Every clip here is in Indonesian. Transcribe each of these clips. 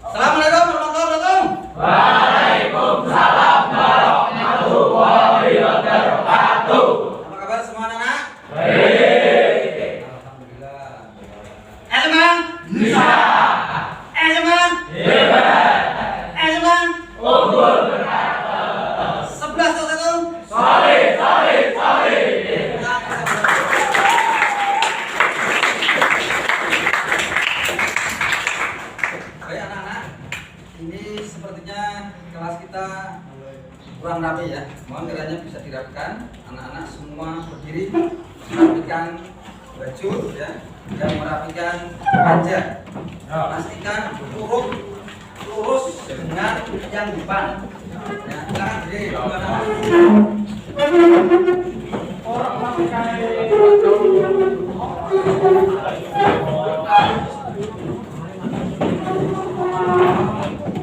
Assalamualaikum warahmatullahi wabarakatuh. Waalaikumsalam warahmatullahi wabarakatuh. Apa kabar semua anak-anak? Baik. Alhamdulillah. Semangat. Bisa. Semangat. Hebat. Semangat. Unggul berkata. 11 Solid, solid, solid. Baik anak-anak, ini sepertinya kelas kita kurang rapi ya. Mohon kiranya bisa dirapikan. Anak-anak semua berdiri, merapikan baju ya, dan merapikan meja. Pastikan lurus dengan yang depan. Ya, silakan berdiri dua anak.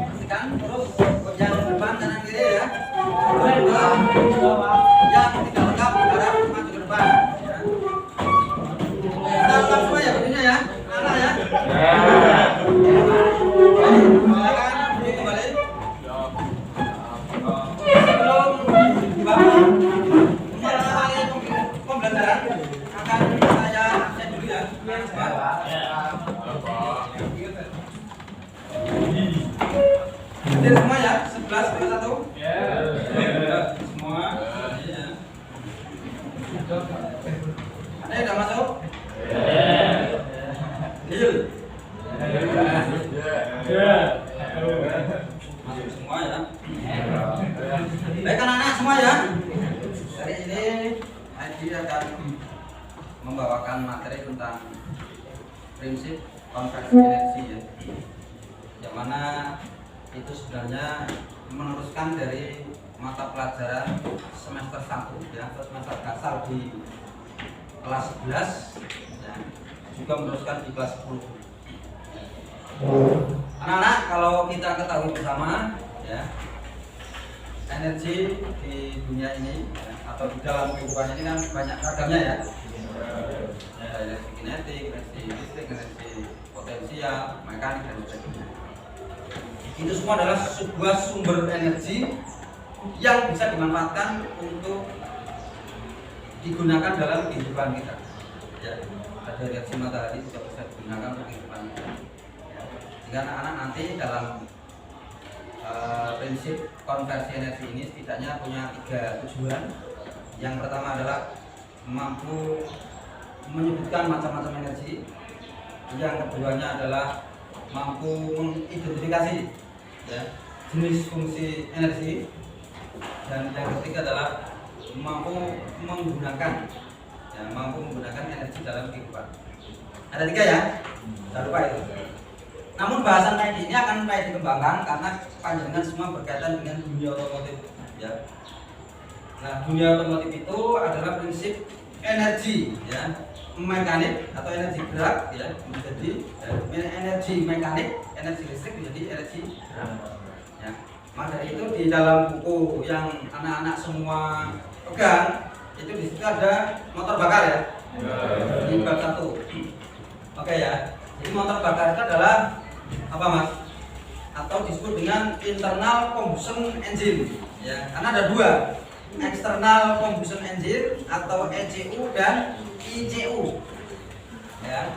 Pastikan terus yang depan kanan kiri ya. Kedua, yang tidak lengkap harap maju ke depan. Ya. Kita lengkap semua ya berdirinya ya, anak ya. Silakan berdiri kembali. Sebelum dibangun mulai pembelajaran akan saya absen dulu ya. Hadir semua ya, 11 plus 1. Semua. Iya. Ada yang udah masuk? Deal. Masuk semua ya. Baik anak-anak semua ya. Hari ini Adi akan membawakan materi tentang prinsip konversi energi ya. Yang mana itu sebenarnya meneruskan dari mata pelajaran semester 1 ya, atau semester dasar di kelas 11 ya, juga meneruskan di kelas 10. Anak-anak, kalau kita ketahui bersama ya, energi di dunia ini ya, atau di dalam kehidupan ini kan banyak ragamnya ya. Ada energi kinetik, energi listrik, energi potensial, mekanik dan sebagainya. Itu semua adalah sebuah sumber energi yang bisa dimanfaatkan untuk digunakan dalam kehidupan kita. Ya, ada energi matahari juga bisa digunakan untuk kehidupan kita. Ya, sehingga anak-anak nanti dalam prinsip konversi energi ini setidaknya punya 3 tujuan. Yang pertama adalah mampu menyebutkan macam-macam energi. Yang keduanya adalah mampu mengidentifikasi ya, jenis fungsi energi, dan yang ketiga adalah mampu menggunakan energi dalam kehidupan. Ada 3 ya, jangan lupa itu. Namun bahasan kayak ini akan kayak dikembangkan karena panjenengan semua berkaitan dengan dunia otomotif ya. Nah, dunia otomotif itu adalah prinsip energi ya, mekanik atau energi gerak ya, menjadi energi mekanik, energi listrik menjadi energi gerak ya. Maka dari itu di dalam buku yang anak-anak semua pegang itu di situ ada motor bakar ya, di bab 1. Oke ya, jadi motor bakar itu adalah apa mas? Atau disebut dengan internal combustion engine ya, karena ada 2, external combustion engine atau ECU dan ICU ya.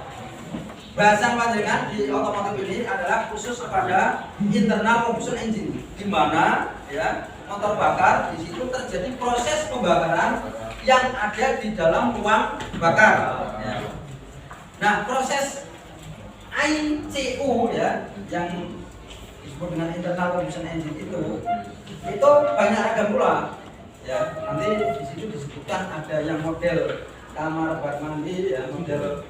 Bahasan panjenengan di otomotif ini adalah khusus kepada internal combustion engine, di mana ya motor bakar di situ terjadi proses pembakaran yang ada di dalam ruang bakar ya. Nah, proses ICU ya, yang disebut dengan internal combustion engine itu banyak ragam pula ya. Nanti di situ disebutkan ada yang model kamar buat mandi ya, model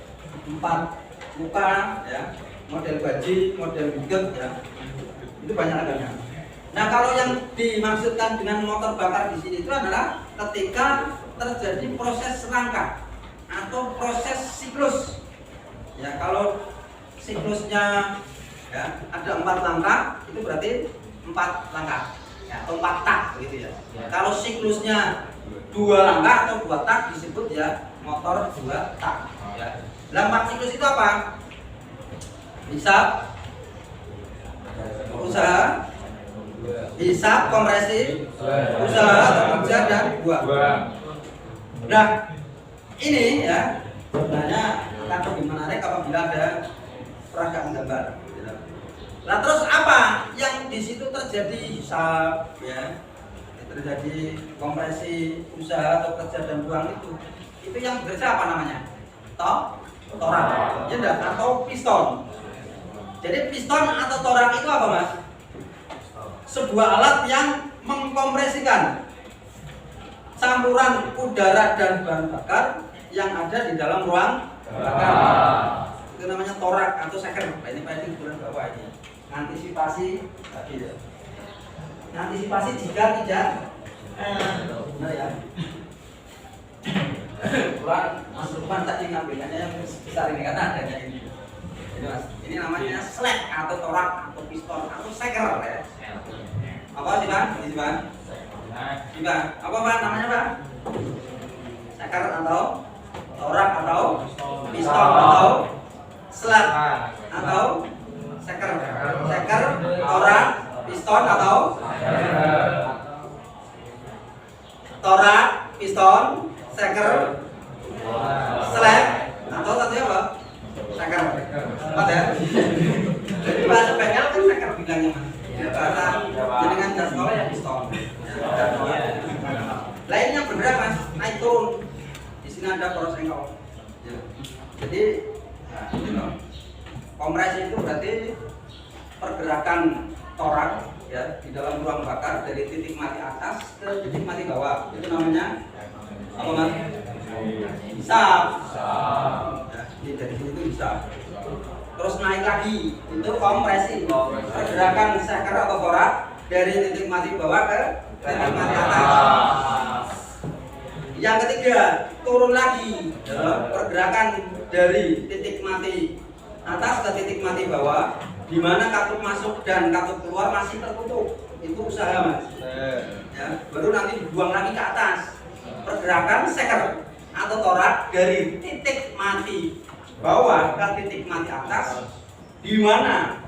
4 muka ya, model baji, model biget ya, itu banyak ragamnya. Nah, kalau yang dimaksudkan dengan motor bakar di sini itu adalah ketika terjadi proses rangka atau proses siklus ya. Kalau siklusnya ya ada 4 langkah, itu berarti 4 langkah ya, atau 4 tak begitu ya. Kalau siklusnya 2 langkah atau 2 tak disebut ya motor 2 tak ya. Lah 4 siklus itu apa? Bisa usaha, hisab, kompresi, usaha atau kerja dan buang. Nah, ini ya sebenarnya akan lebih menarik apabila ada peragaan gambar. Nah, terus apa yang di situ terjadi hisab ya, terjadi kompresi, usaha atau kerja dan buang itu yang bekerja apa namanya? Torak, ya enggak? Atau piston. Jadi piston atau torak itu apa, Mas? Sebuah alat yang mengkompresikan campuran udara dan bahan bakar yang ada di dalam ruang bakar. Itu namanya torak atau seker. Nah, ini Pak di bulan bawah ini. Antisipasi tadi ya. Antisipasi jika tidak benar ya. Kebetulan Mas Lukman tadi ngambilnya yang besar ini karena adanya ini. Jadi Mas, ini namanya slek atau torak atau piston atau seker ya. Apa sih Bang? Ini Bang. Bang, apa Bang namanya Bang? Seker atau torak atau piston atau slek atau seker, torak, piston atau torak, piston, seker, slek atau satunya apa? Seker. Empat ya? Jadi bahasa bengkel kan seker bilangnya Mas. Bahasa dengan gas sekolah ya piston. Lainnya bergerak Mas, naik turun. Di sini ada poros engkol. Jadi, nah, ini loh. Kompresi itu berarti pergerakan torak ya di dalam ruang bakar dari titik mati atas ke titik mati bawah. Itu namanya apa Mas? Hisab. Ya, dari sini itu hisab. Terus naik lagi itu kompresi. Pergerakan seker atau torak dari titik mati bawah ke titik mati atas. Yang ketiga turun lagi ya, pergerakan dari titik mati atas ke titik mati bawah, di mana katup masuk dan katup keluar masih tertutup. Itu usaha Mas. Ya, baru nanti dibuang lagi ke atas. Pergerakan seker atau torak dari titik mati bawah ke titik mati atas, di mana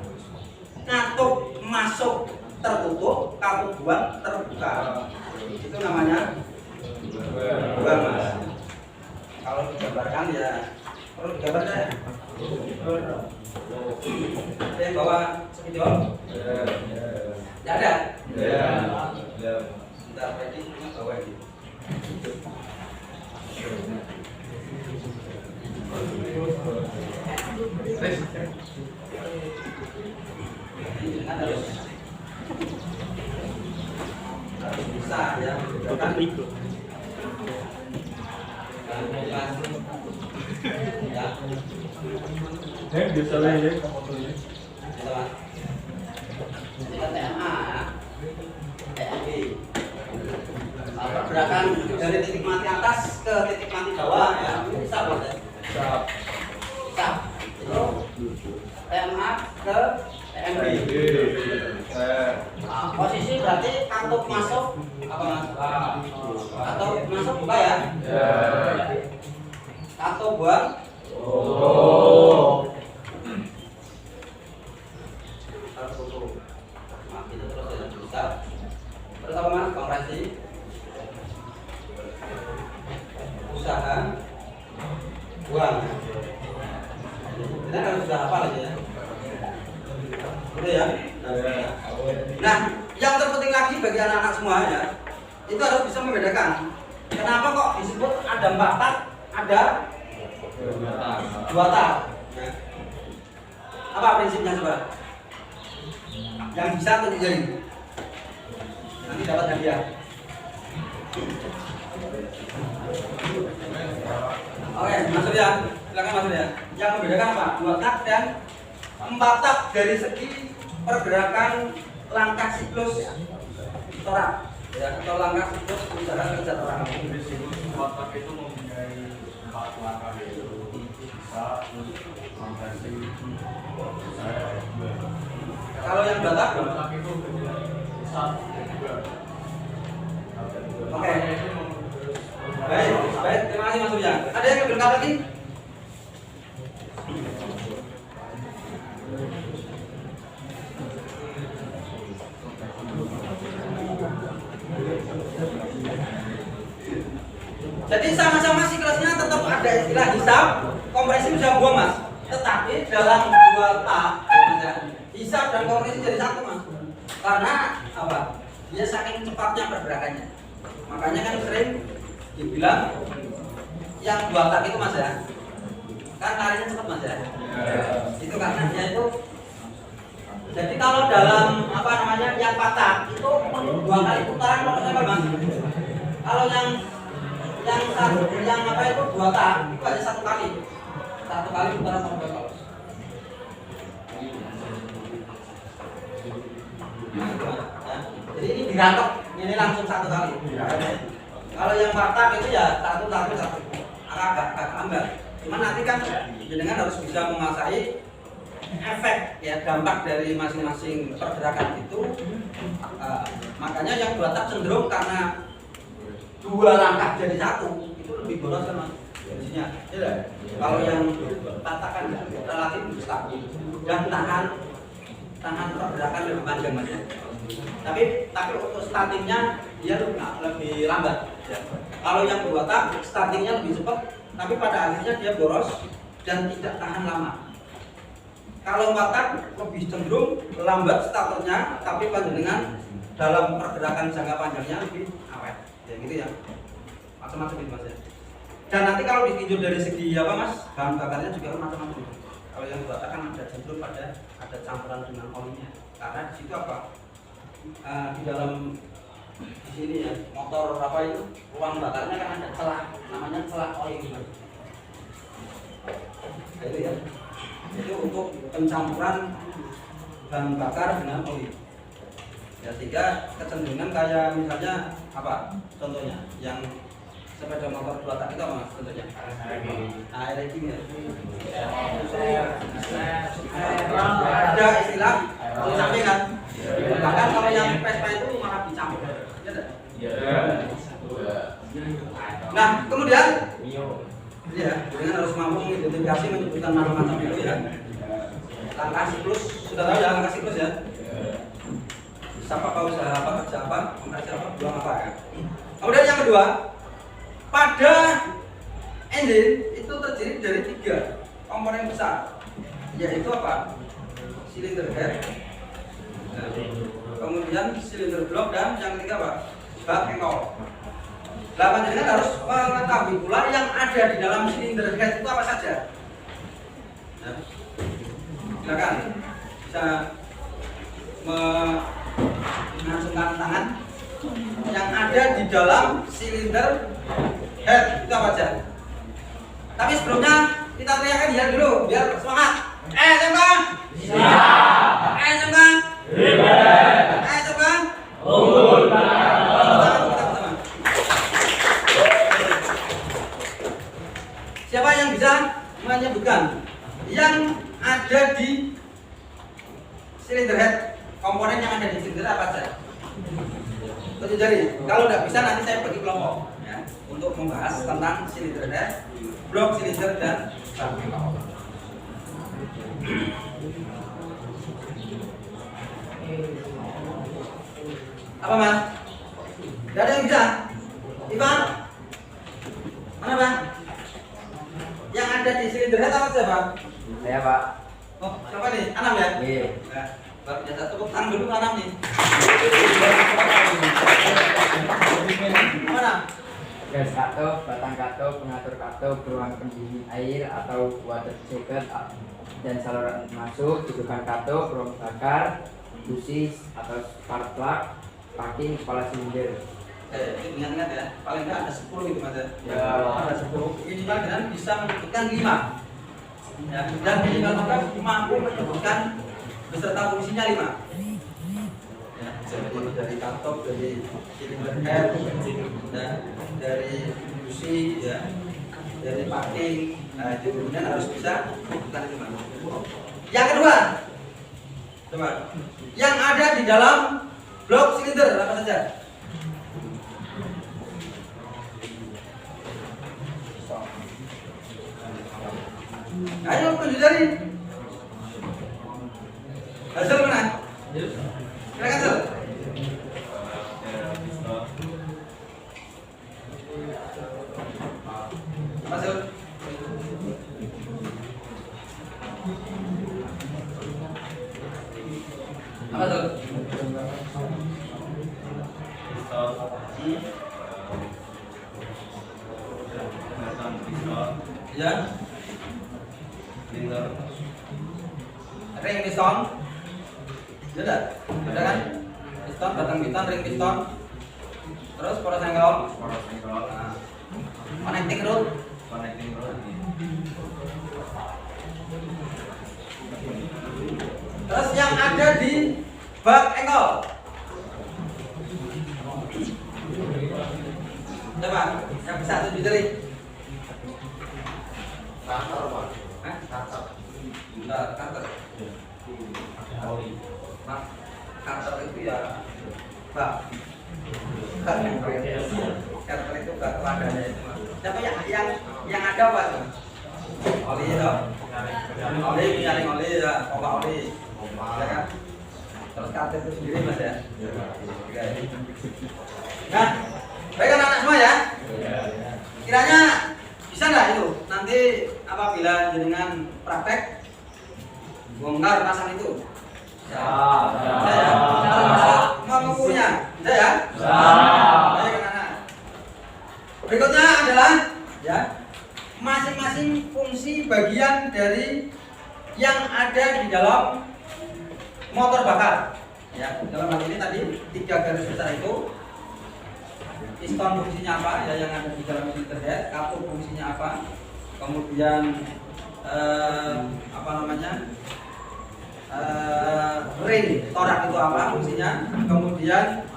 katup masuk tertutup, katup buang terbuka. Itu namanya buang Mas. Kalau digambarkan ya perlu digambarkan ya. Ada yang bawa spidol? Tidak ada? Bentar, tadi cuma bawa ini. Ini kan harus bisa ya. Kan Bisa lah ya. TMA ya. TMI. Pergerakan dari titik mati atas ke titik mati bawah ya. Bisa Mas. Bisa. Itu TMA ke TMB. Nah, posisi berarti kantop masuk apa Mas? Atau masuk buka ya? Kantop buang. Terus apa Mas? Kompresi, usaha, buang. Kita harus sudah hafal aja ya. Gitu ya. Nah, yang terpenting lagi bagi anak-anak semuanya, itu harus bisa membedakan. Kenapa kok disebut ada 4 tak, ada 2 tak? Apa prinsipnya coba? Yang bisa atau dijari? Nanti dapat hadiah. Oke, Mas Surya, silakan Mas Surya. Yang membedakan apa? 2 tak dan 4 tak dari segi pergerakan langkah siklus torak, ya, atau langkah siklus usaha kerja torak. 4 tak itu mempunyai 4 langkah yaitu hisab, kompresi, Kalau yang 2 tak? 2 tak itu hisab juga. Oke. Baik, terima kasih Mas Surya. Ada yang lebih lengkap lagi? hisap, kompresi bisa buang mas. Tetapi dalam dua tak, hisap dan kompresi jadi satu mas. Karena apa? Dia saking cepatnya pergerakannya. Makanya kan sering dibilang yang dua tak itu mas ya, kan larinya cepat mas ya. Itu karena dia itu. Jadi kalau dalam apa namanya yang patah itu dua kali putaran motornya mas. Kalau yang apa itu dua tak itu hanya satu kali putaran motor. Nah, itu, ya. Jadi ini diratok, ini langsung satu kali. Kalau yang patah itu ya satu agak lambat. Cuman nanti kan jenengan harus bisa menguasai efek ya dampak dari masing-masing pergerakan itu. Makanya yang dua tak cenderung karena dua langkah jadi satu itu lebih boros kan mas kondisinya. Ya, kalau yang patah kan relatif stabil dan tahan pergerakan lebih panjang mas. Tapi untuk startingnya dia lebih lambat. Ya. Kalau yang dua tak startingnya lebih cepat, tapi pada akhirnya dia boros dan tidak tahan lama. Kalau empat tak lebih cenderung lambat starternya, tapi panjenengan dalam pergerakan jangka panjangnya lebih awet. Ya gitu ya. Macam-macam itu mas ya. Dan nanti kalau ditinjau dari segi apa mas, bahan bakarnya juga macam-macam. Kalau yang dua tak kan ada cenderung ada campuran dengan olinya. Karena di situ apa? Di dalam di sini ya motor apa itu ruang bakarnya kan ada celah, namanya celah oli gitu. Nah, itu ya. Itu untuk pencampuran bahan bakar dengan oli. Ya sehingga kecenderungan kayak misalnya apa? Contohnya yang sepeda motor dua tak itu apa mas? Contohnya aeregi ya. Ada istilah oli samping kan? Bahkan kalau yang Vespa itu malah dicampur. Nah kemudian ya, dengan harus mampu mengidentifikasi menyebutkan macam-macam itu ya. Langkah siklus sudah tahu ya langkah siklus ya. Siapa apa usaha apa kerja apa kompresi apa buang apa ya. Kemudian yang kedua, pada engine itu terdiri dari 3 komponen besar, yaitu apa? Silinder head, kemudian silinder block dan yang ketiga apa? Bak engkol. Nah, panjenengan harus mengetahui pula yang ada di dalam silinder head itu apa saja. Ya. Silakan bisa mengacungkan tangan yang ada di dalam silinder head itu apa saja. Tapi sebelumnya kita teriakan dia dulu biar semangat. Semangat. Siap. Semangat. Hebat. Semangat. Unggul. Siapa yang bisa menyebutkan yang ada di silinder head, komponen yang ada di silinder apa saja? Tunjuk jari. Kalau nggak bisa nanti saya bagi kelompok ya, untuk membahas tentang silinder head, blok silinder dan bak engkol. Apa mas? Gak ada yang bisa? Ivan? Mana bang? Yang ada di silinder head apa siapa? Saya pak. Oh siapa nih? Anam ya? Iya. Nah, baru biasa tepuk tangan dulu Anam nih. Mana? Gas katup, batang katup, pengatur katup, ruang pendingin air atau water jacket dan saluran masuk, dudukan katup, ruang bakar, busi atau spark plug, packing, kepala silinder. Ingat-ingat ya, paling nggak ada 10 itu mas ya. Ya. Ada 10. Minimal dengan bisa menyebutkan 5. Ya, dan minimal juga mampu menyebutkan beserta fungsinya 5. Ya, jadi dari kantop, dari silinder head, ya, dari busi, ya, dari packing. Nah itu kemudian harus bisa menyebutkan 5. Yang kedua, coba, yang ada di dalam blok silinder apa saja? Ayo tunjuk jari. Hasil mana? Silakan hasil. Hasil. ring piston, ada kan? Piston, batang piston, ring piston, terus poros angle, nah, connecting rod, terus yang ada di bak angle. Coba, yang bisa tunjuk jari. Starter Pak. Starter. Bentar, starter. Nah, starter itu ya, Pak. Starter itu gak wadahnya itu. Siapa yang ada apa tuh? Oli itu. Oli, nyaring oli ya, pompa oli. Ya kan? Terus starter itu sendiri Mas ya. Nah, baik anak-anak semua ya. Kiranya bisa nggak itu nanti apabila jenengan praktek bongkar pasang itu? Ya. Bisa ya. Termasuk mengukurnya, bisa ya? Baik anak-anak. Berikutnya adalah ya masing-masing fungsi bagian dari yang ada di dalam motor bakar. Ya, dalam hal ini tadi 3 garis besar itu. Piston fungsinya apa ya yang ada di dalam cylinder head, katup fungsinya apa, kemudian apa namanya ring torak itu apa fungsinya, kemudian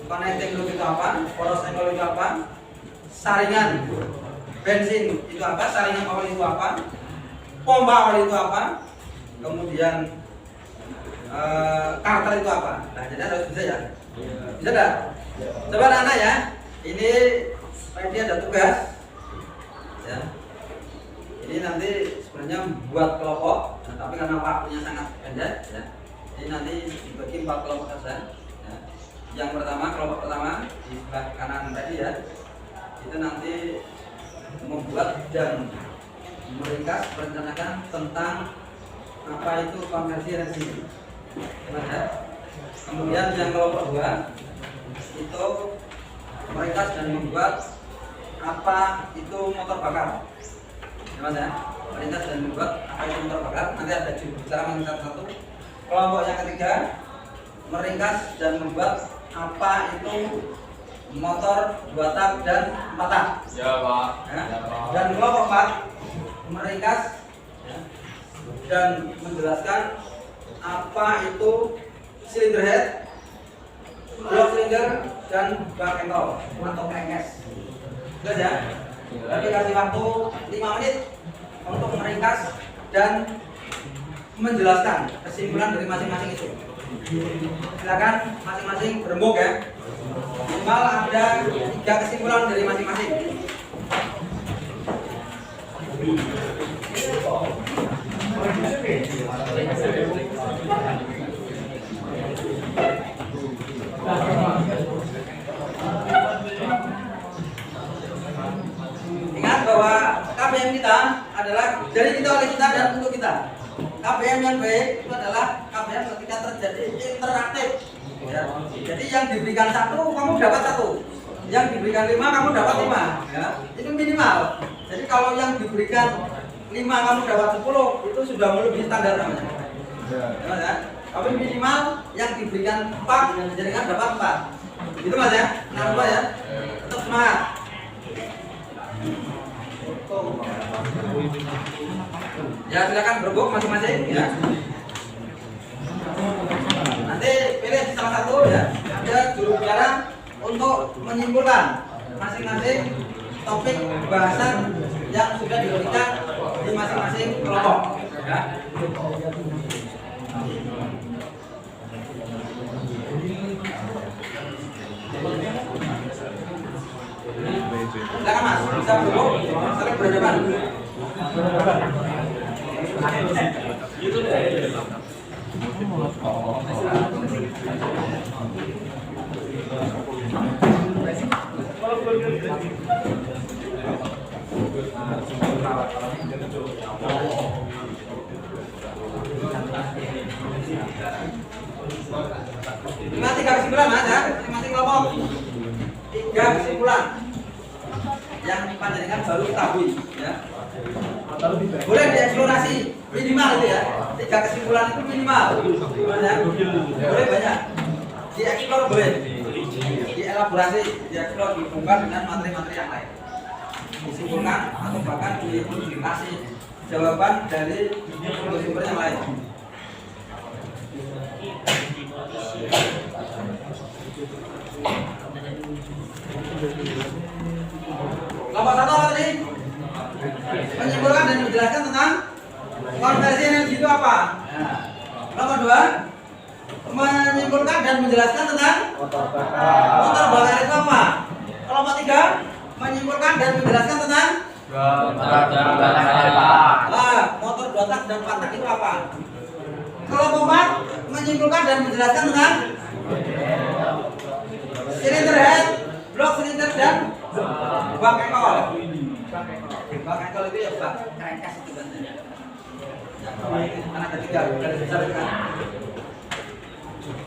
connecting loop itu apa, poros angle itu apa, saringan bensin itu apa, saringan oli itu apa, pompa oli itu apa, kemudian karter itu apa. Nah jadi harus bisa ya, bisa nggak? Coba anak-anak ya, ini dia ada tugas ya. Ini nanti sebenarnya buat kelompok, nah, tapi karena waktunya sangat pendek ya, ini nanti dibagi 4 kelompok saja ya. Yang pertama, kelompok pertama di sebelah kanan tadi ya, itu nanti membuat dan meringkas merencanakan tentang apa itu konversi energi ya. Kemudian yang kelompok 2 itu meringkas dan membuat apa itu motor bakar ya Mas ya, meringkas dan membuat apa itu motor bakar. Nanti ada juru bicara satu. Kelompok yang ketiga meringkas dan membuat apa itu motor 2 tak dan 4 tak Ya Pak. ya. Ya, Pak. Dan kelompok 4 meringkas ya, dan menjelaskan apa itu cylinder head, block cylinder dan bak angle atau crankcase. Jelas ya? Tapi kasih waktu 5 menit untuk meringkas dan menjelaskan kesimpulan dari masing-masing itu. Silakan masing-masing berembuk ya. Minimal ada 3 kesimpulan dari masing-masing. Ingat bahwa KBM kita adalah dari kita, oleh kita, dan untuk kita. KBM yang baik itu adalah KBM ketika terjadi interaktif ya. Jadi yang diberikan 1 kamu dapat 1, yang diberikan 5 kamu dapat 5 ya. Itu minimal. Jadi kalau yang diberikan 5 kamu dapat 10 itu sudah melebihi standar namanya ya. Tapi minimal yang diberikan 4 jaringan dapat 4 itu Mas ya. Nah ya, tetap semangat. Ya silakan berbuk masing-masing ya. Nanti pilih salah satu ya. Ada juru bicara untuk menyimpulkan masing-masing topik bahasan yang sudah diberikan di masing-masing kelompok ya. Silakan Mas, bisa berbuk, saling berhadapan. Lima 3 kesimpulan Mas ya, masing-masing kelompok 3 kesimpulan yang panjenengan baru ketahui ya. Boleh dieksplorasi minimal itu ya. 3 kesimpulan itu minimal. Gimana? Boleh banyak. Dieksplor boleh. Dielaborasi, dieksplor, dihubungkan dengan materi-materi yang lain. Disimpulkan atau bahkan dikasih jawaban dari sumber-sumber yang lain. Kelompok 1 apa tadi? Menyimpulkan dan menjelaskan tentang konversi energi itu apa? Kelompok 2 menyimpulkan dan menjelaskan tentang motor bakar itu apa? Kelompok 3 menyimpulkan dan menjelaskan tentang motor 2 tak dan 4 tak itu apa? Kelompok 4 menyimpulkan dan menjelaskan tentang silinder head, blok silinder dan bak ekol. Bak ekol itu ya bak crankcase itu kan. Karena ada 3 garis besar kan.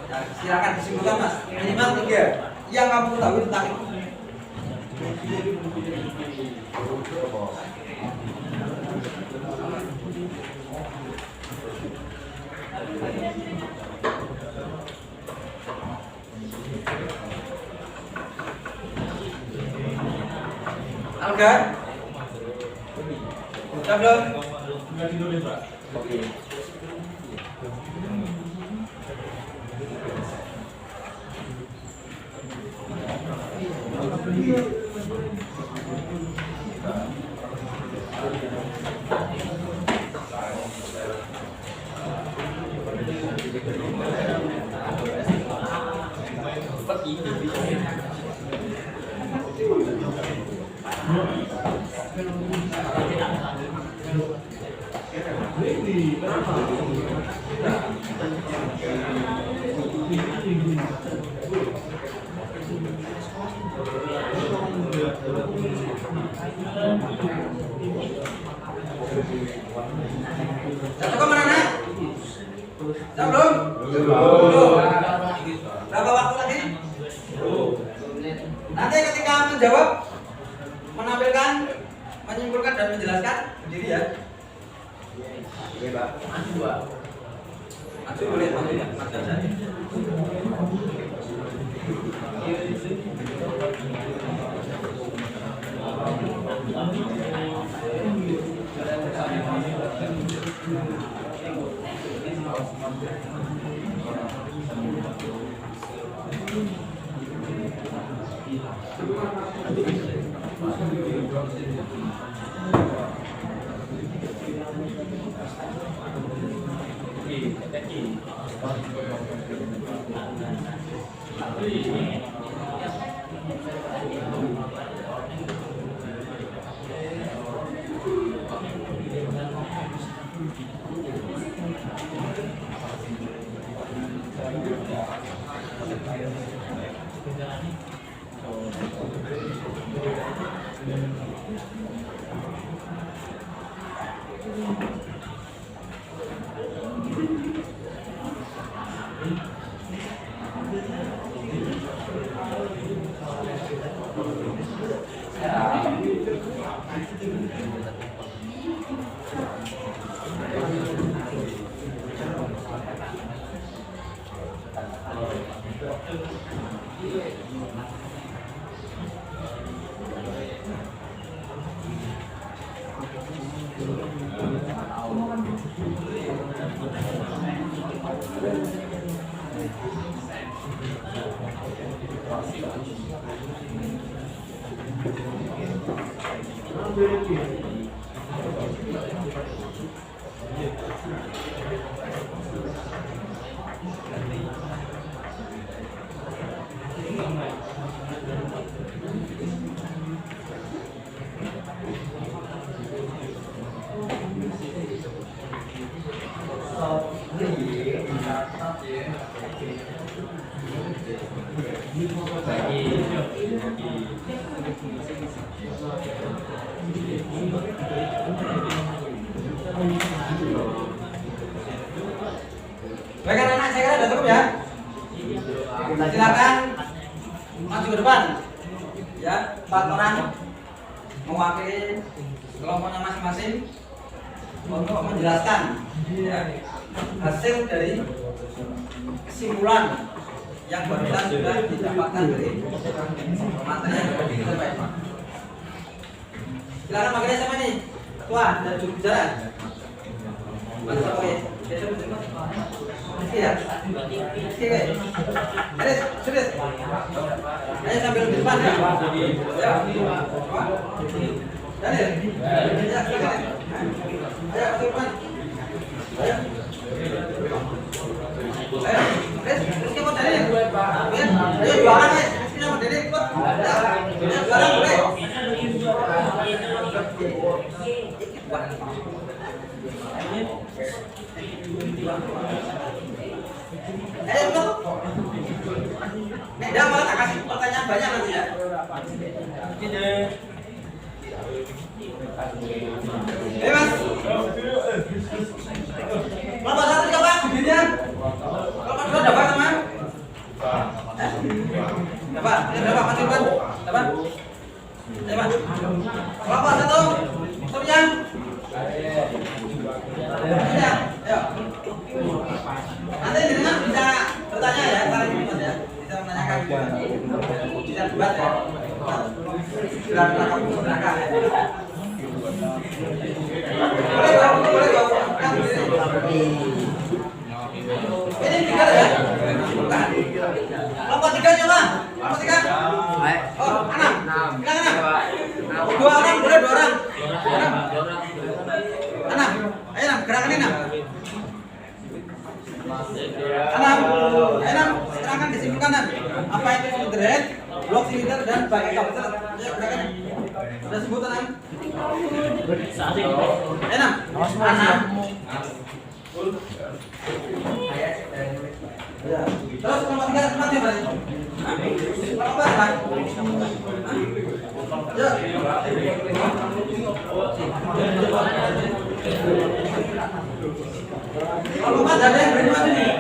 Nah, silakan disimpulkan Mas. Minimal 3 yang kamu ketahui tentang itu. Alga? Sudah belum? Oke. Satu ke mana nak? Sudah belum? Belum. Berapa waktu lagi? Nanti ketika menjawab, menampilkan, menyimpulkan dan menjelaskan sendiri ya. Oke Pak. Maju boleh, maju ya. Maju saja. Baik anak-anak, saya kira sudah cukup ya. Silakan maju ke depan. Ya, 4 orang mewakili kelompoknya masing-masing. untuk menjelaskan ya, hasil dari kesimpulan yang barusan sudah didapatkan dari materi yang sudah disampaikan. Silakan makanya sama nih, Tuan dan juru bicara. Mas oke, ya, oke, serius. Ayo sambil di depan ya. Ya, Daniel. Ya, silakan. Ayo ke depan. Ayo. Terus kita dari ya. Ayo jualan ya. Kita mau dari ikut. Ya, jualan boleh. Ikut. Dah malah tak kasih pertanyaan banyak nanti ya. Mas. Berapa satu coba bibirnya? Kalau dua dapat teman? Dapat? Ini berapa Mas Irfan? Dapat? Dapat? Berapa satu? Satunya? Ya, ayo. Nanti dengan bisa bertanya ya, saling Mas ya. Bisa menanyakan, bisa debat ya. Silakan belakang belakang. Boleh. Ini tiga ya? Kelompok tiga coba. Kelompok tiga. Oh, enam. Silakan enam. Dua orang boleh, dua orang. Enam. Ayo enam, gerakan enam. Enam. Silakan disimpulkan apa itu silinder, blok silinder dan bagian kabel. Ayo gerakan. Sudah sebutan enam. Enam. Ya. Terus kelompok tiga mati berarti. Kelompok apa? Ya. Kelompok empat ada yang beri maju nih.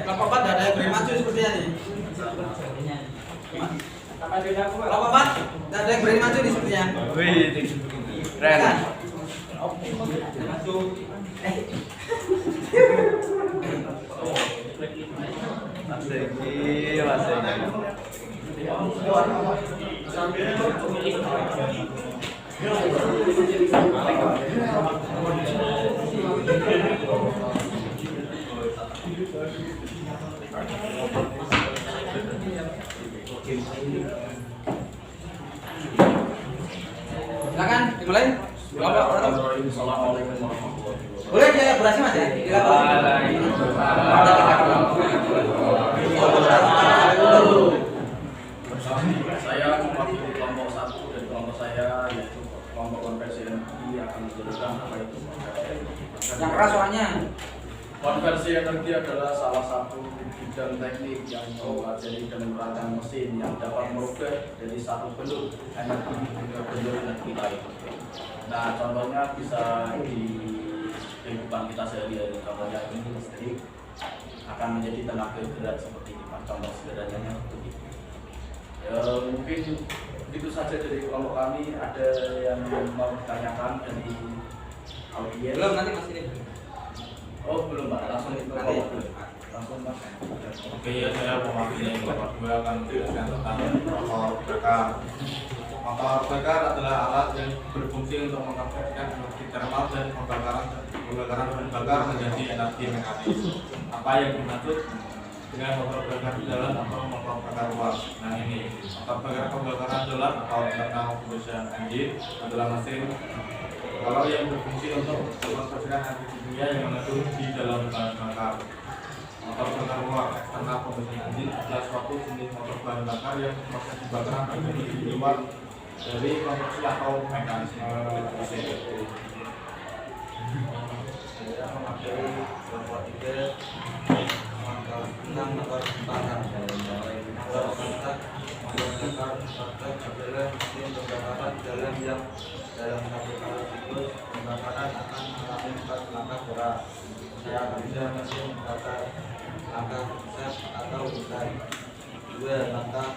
Kelompok empat ada yang beri maju sepertinya nih. Kelompok empat ada yang beri maju nih sepertinya. Wih, keren. Silakan dimulai. Assalamualaikum warahmatullahi wabarakatuh. Boleh dielaborasi Mas ya? Saya mewakili kelompok 1 dan kelompok saya yaitu kelompok konversi energi akan menjelaskan apa itu konversi. Yang keras soalnya. Konversi energi adalah salah satu bidang teknik yang mempelajari dan merancang mesin yang dapat merubah dari satu bentuk energi ke bentuk energi lain. Nah, contohnya bisa di kehidupan kita sehari-hari. Contohnya ini listrik akan menjadi tenaga gerak seperti ini. Contoh sederhananya seperti ini. Ya, mungkin itu saja dari kelompok kami. Ada yang mau ditanyakan dari audiens? Belum, nanti Mas ini. Oh belum Pak, langsung itu Nanti. langsung Mas. Oke ya, saya mewakili kelompok 2 akan menjelaskan tentang motor bakar. Motor bakar adalah alat yang berfungsi untuk mengkonversikan energi termal dan pembakaran bahan bakar menjadi energi mekanis. Apa yang dimaksud dengan motor bakar jalan atau motor bakar luar? Nah ini, motor bakar pembakaran jalan atau internal combustion engine adalah mesin kalau yang berfungsi untuk mengkonversikan energi kimia yang mengandung di dalam bahan bakar. Motor bakar luar eksternal combustion engine adalah suatu jenis motor bahan bakar yang proses pembakaran terjadi di luar dari konstruksi atau mekanisme mesin. Saya memakai kelompok 3 tentang motor bakar. Motor bakar adalah mesin pembakaran jalan yang dalam satu kali siklus pembakaran akan mengalami 4 langkah gerak. Saya bisa mesin bakar langkah set atau usai, 2 langkah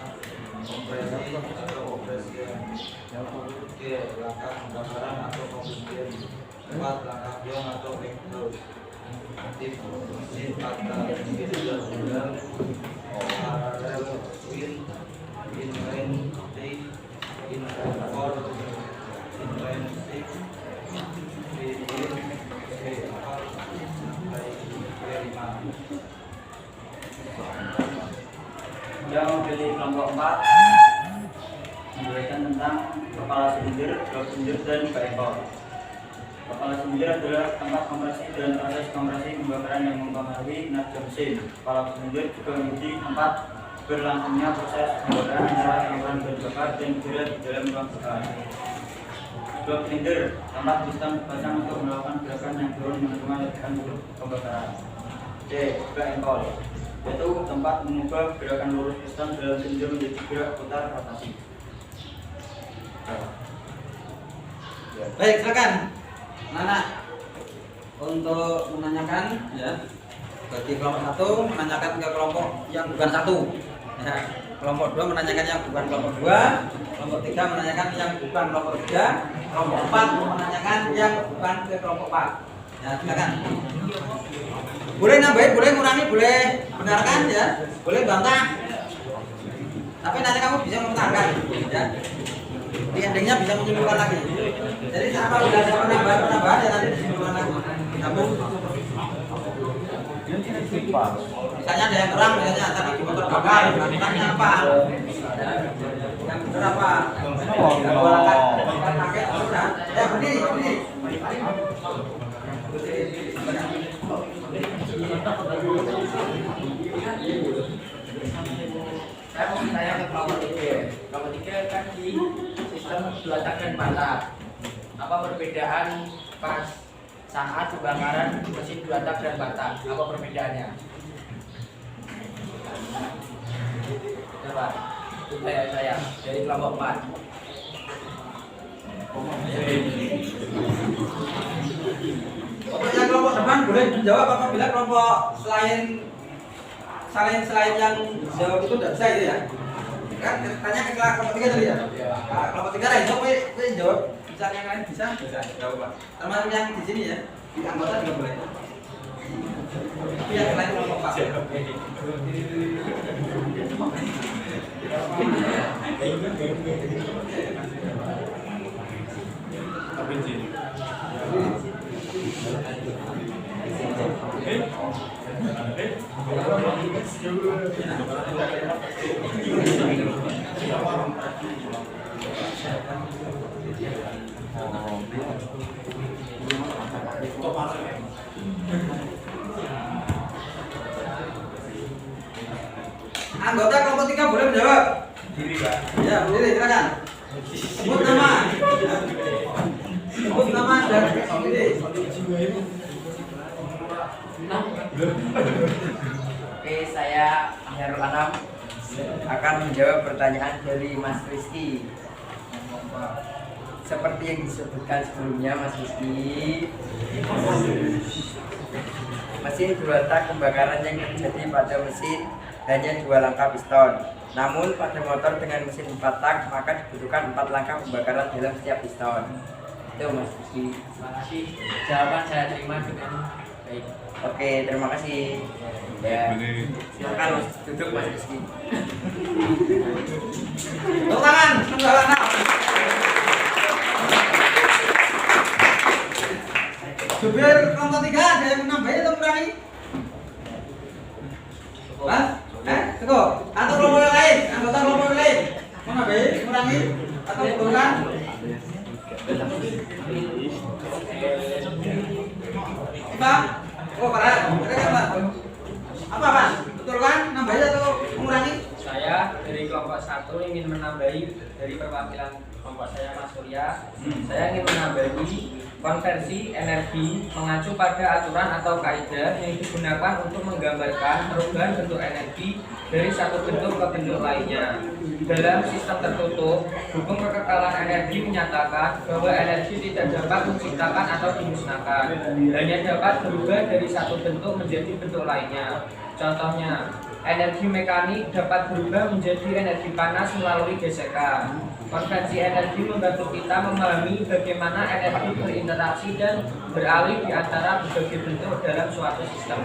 kompresi atau operasi, 3 langkah pembakaran atau kombustian, 4 langkah biong atau terus aktif mesin atau digital modal paralel win inline take inline for inline six V4 sampai V5. Yang pilih kelompok 4 menjelaskan tentang kepala silinder, blok silinder, dan ekor. Kepala silinder adalah tempat kompresi dan proses kompresi pembakaran yang mempengaruhi kinerja mesin. Kepala silinder juga menjadi tempat berlangsungnya proses pembakaran antara campuran bahan bakar dan udara di dalam ruang bakar. Blok silinder tempat piston dipasang untuk melakukan gerakan yang turun menerima ledakan pembakaran. C. Ekor yaitu tempat mengubah gerakan lurus piston dalam silinder menjadi gerak putar rotasi. Baik, silakan anak untuk menanyakan ya bagi kelompok 1 menanyakan ke kelompok yang bukan 1 ya. Kelompok 2 menanyakan yang bukan kelompok 2, kelompok 3 menanyakan yang bukan kelompok 3, kelompok 4 menanyakan yang bukan ke kelompok 4 ya. Silakan, boleh nambahin, boleh ngurangi, boleh benarkan ya, boleh bantah, tapi nanti kamu bisa mempertahankan ya. Di endingnya bisa menyimpulkan lagi. Jadi apa udah ada penambahan ya nanti disimpulkan lagi. Namun misalnya ada yang terang, misalnya tadi di motor bakar, benarnya apa? Yang benar apa? Pakai sudah. Ya berdiri. Saya mau tanya ke kelompok 3. Kelompok 3 kan di sistem 2 tak dan 4 tak. Apa perbedaan pas saat pembakaran mesin 2 tak dan 4 tak? Apa perbedaannya? Coba, itu saya dari kelompok 4. Pokoknya kelompok depan boleh menjawab apabila kelompok selain yang jawab itu tidak bisa gitu ya. Kan tanya ke kelompok 3 tadi ya. Nah, kelompok 3 lah jawab, jawab bisa yang lain bisa jawab Pak. Termasuk yang di sini ya, di anggota juga boleh. Tapi yang lain kelompok 4. Anggota kelompok 3 boleh menjawab. Diri Pak. Ya, berdiri, silakan. Sebut nama. Sebut nama dan berdiri. Oke, saya Herul Anam akan menjawab pertanyaan dari Mas Rizky. Seperti yang disebutkan sebelumnya, Mas Rizky, mesin 2 tak pembakaran yang terjadi pada mesin hanya 2 langkah piston. Namun pada motor dengan mesin 4 tak maka dibutuhkan 4 langkah pembakaran dalam setiap piston. Itu Mas Rizky. Terima kasih. Jawaban saya terima dengan baik. Oke, terima kasih. Ya, silakan Mas, duduk Mas Rizky. Tepuk tangan, tepuk tangan. Supir kelompok 3 ada yang menambahi atau mengurangi? Mas? Tunggu. Atau kelompok yang lain? Anggota kelompok yang lain? Menambahi, mengurangi? Atau betulkan? Bang? Oh, parah. Apa, Pak? Betul kan? Nambahi atau mengurangi? Saya dari kelompok 1 ingin menambahi dari perwakilan kelompok saya Mas Surya. Saya ingin menambahi konversi energi mengacu pada aturan atau kaidah yang digunakan untuk menggambarkan perubahan bentuk energi dari satu bentuk ke bentuk lainnya. Dalam sistem tertutup, hukum kekekalan energi menyatakan bahwa energi tidak dapat menciptakan atau dimusnahkan, hanya dapat berubah dari satu bentuk menjadi bentuk lainnya. Contohnya, energi mekanik dapat berubah menjadi energi panas melalui gesekan. Konversi energi membantu kita memahami bagaimana energi berinteraksi dan beralih di antara berbagai bentuk dalam suatu sistem.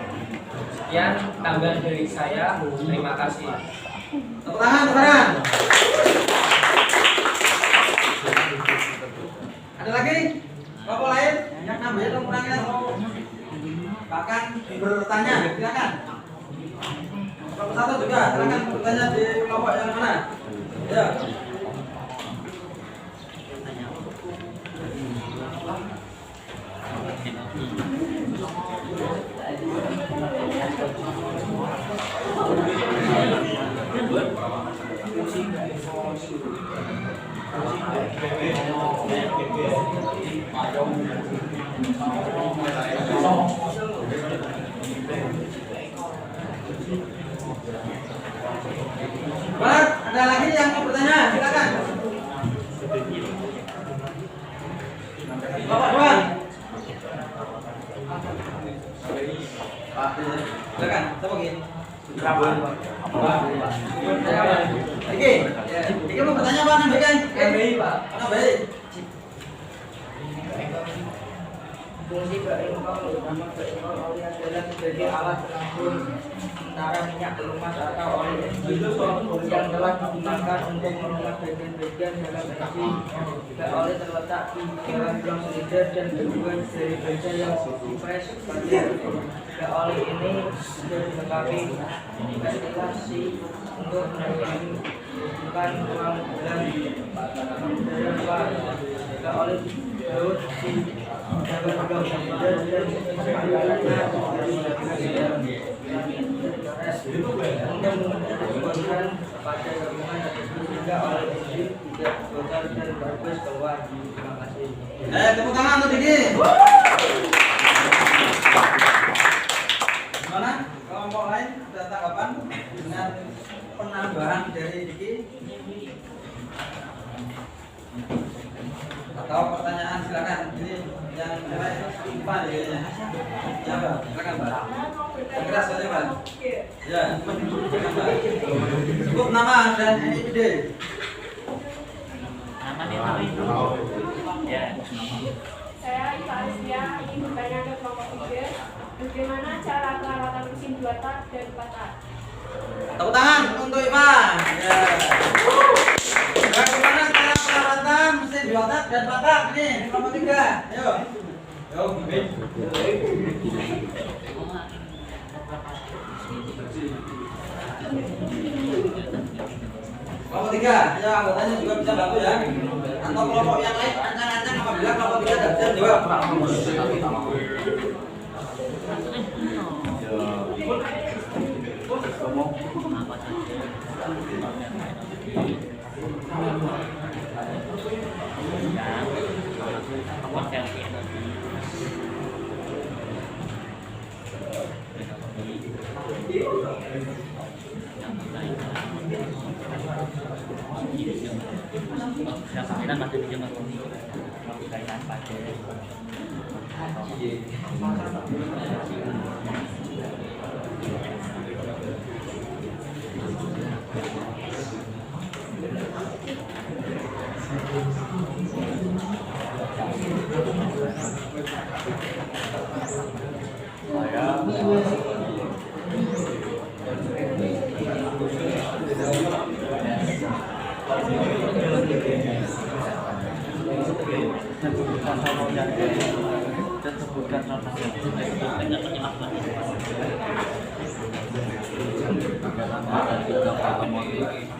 Sekian tambahan dari saya. Terima kasih. Tepuk tangan, tepuk tangan. Ada lagi? Kelompok lain yang nambahin atau kurangnya atau bahkan bertanya, silakan. Kelompok 1 juga, silakan bertanya di kelompok yang mana? Ya. Baik, ada lagi yang mau bertanya? Silakan. Bapak Tuan. Silakan, siapa lagi? Iki mau bertanya apa nih, Bang? MBI, Pak. Baik. Fungsi baimbang utama baimbang oli adalah sebagai alat pengangkut antara minyak kelumas atau oli yang telah digunakan untuk mengolah bagian-bagian dalam mesin. Oli terletak di dalam blok silinder dan terbuat dari baja yang kompres pada. Oli ini sudah dilengkapi ventilasi untuk menghilangkan ruang dalam oli baut di dalam blok silinder dan sebaliknya untuk menunjukkan pada gabungan sehingga oli ini tidak bocor dan berhembus keluar. Terima kasih. Tepuk tangan untuk Diki. Gimana? Kelompok lain ada tanggapan dengan penambahan dari Diki? Atau pertanyaan silakan. Ini yang lupa ya. Ya, Pak. Silakan, Pak. Yang keras saja, Pak. Ya. Silakan, Pak. Sebut nama dan NIPD. Saya Iva Asia ingin bertanya ke kelompok 3, bagaimana cara perawatan mesin 2 tak dan 4 tak? Tepuk tangan untuk Ivan. Ya. Bagaimana cara perawatan mesin 2 tak dan 4 tak? Nih, kelompok 3. Ayo. Yo, Bim. Kelompok 3, ayo anggotanya juga bisa bantu ya. Atau kelompok yang lain ancang-ancang apabila kelompok 3 tidak bisa jawab.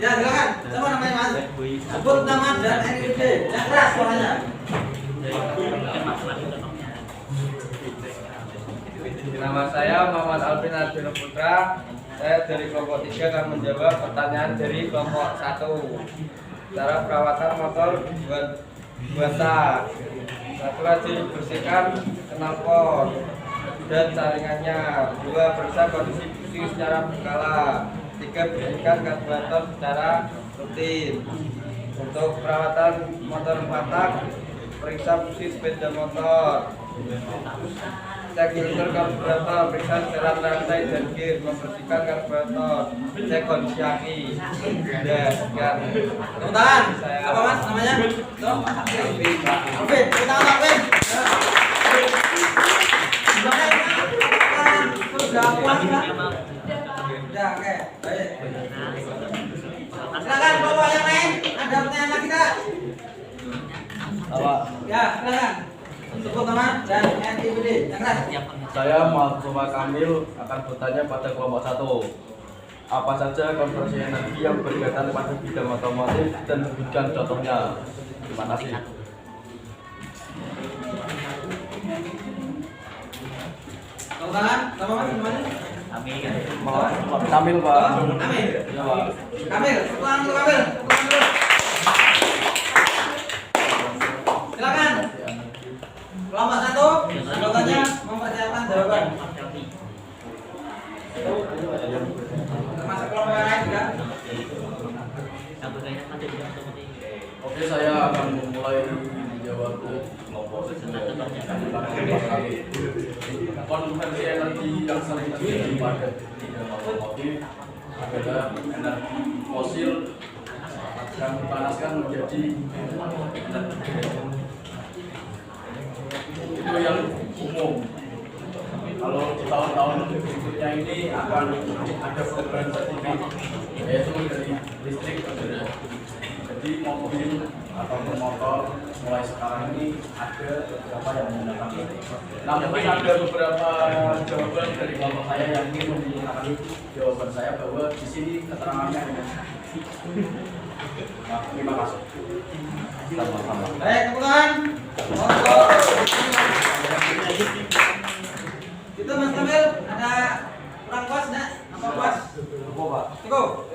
Ya, silakan. Siapa namanya, Mas? Sebut nama dan NIPD. Yang keras suaranya. Nama saya Muhammad Alvin Arjuna Putra. Saya dari kelompok 3 akan menjawab pertanyaan dari kelompok 1. Cara perawatan motor buat tak. 1. Rajin bersihkan knalpot dan saringannya. 2. Periksa kondisi busi secara berkala. 3. Bersihkan karburator secara rutin. Untuk perawatan motor 4 tak, periksa busi sepeda motor. cek filter karburator, periksa setelan rantai dan gear, membersihkan karburator, cek kondisi aki. Udah, sekian. Tepuk tangan. Apa mas namanya? Tuh. Alvin. Tepuk tangan Alvin. Sudah puas kan? Udah, oke. Baik. Silakan kelompok yang lain. Ada pertanyaan lagi tak? Ya, silakan. Tepuk tangan dan NIBD. Yang keras. Saya Mahasiswa Kamil akan bertanya pada kelompok 1. Apa saja konversi energi yang berkaitan pada bidang otomotif dan sebutkan contohnya. Terima kasih. Tepuk tangan. Sama mas gimana? Kamil Pak. Kamil. Ya Pak. Kamil. Tepuk tangan untuk Kamil. Tepuk tangan dulu. Silakan. Kelompok 1, anggotanya mempersiapkan jawaban. Termasuk kelompok yang lain juga. Oke, saya akan memulai menjawab kelompok konversi energi yang sering terjadi pada bidang otomotif adalah energi fosil yang dipanaskan menjadi energi itu yang umum. Kalau di tahun-tahun berikutnya ini akan ada program sertifikat yaitu dari listrik. Jadi mobil atau motor mulai sekarang ini ada beberapa yang menggunakan ini. Nah, mungkin ada beberapa jawaban dari kelompok saya yang ingin menggunakan jawaban saya bahwa di sini keterangannya ada. Nah, terima kasih. Sama-sama. Baik, tepuk tangan. Itu Mas Kamil, ada kurang puas enggak? Apa puas? Cukup, Pak. Cukup.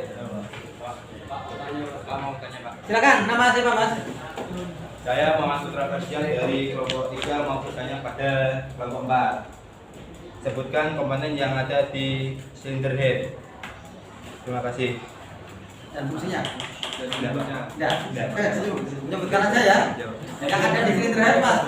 Silakan, nama siapa Mas? Saya Muhammad Putra Ferdian dari kelompok 3 mau bertanya pada kelompok 4. Sebutkan komponen yang ada di cylinder head. Terima kasih. Dan fungsinya? Tidak. Oke, menyebutkan aja ya. Yang ada di sini terakhir Mas.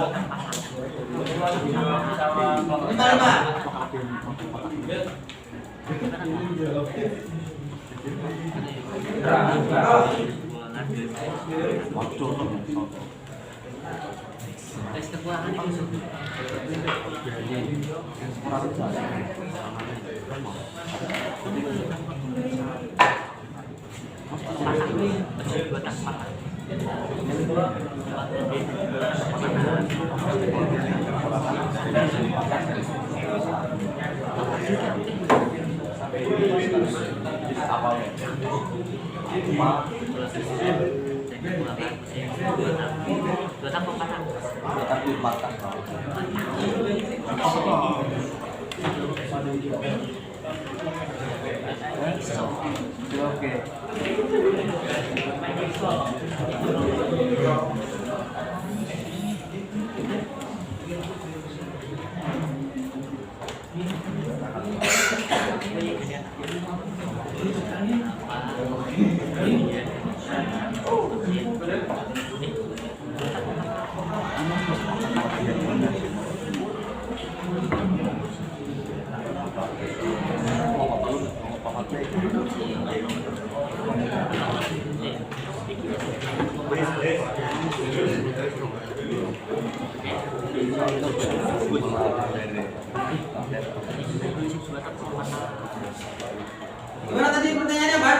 'Gimana tadi pertanyaannya, Pak?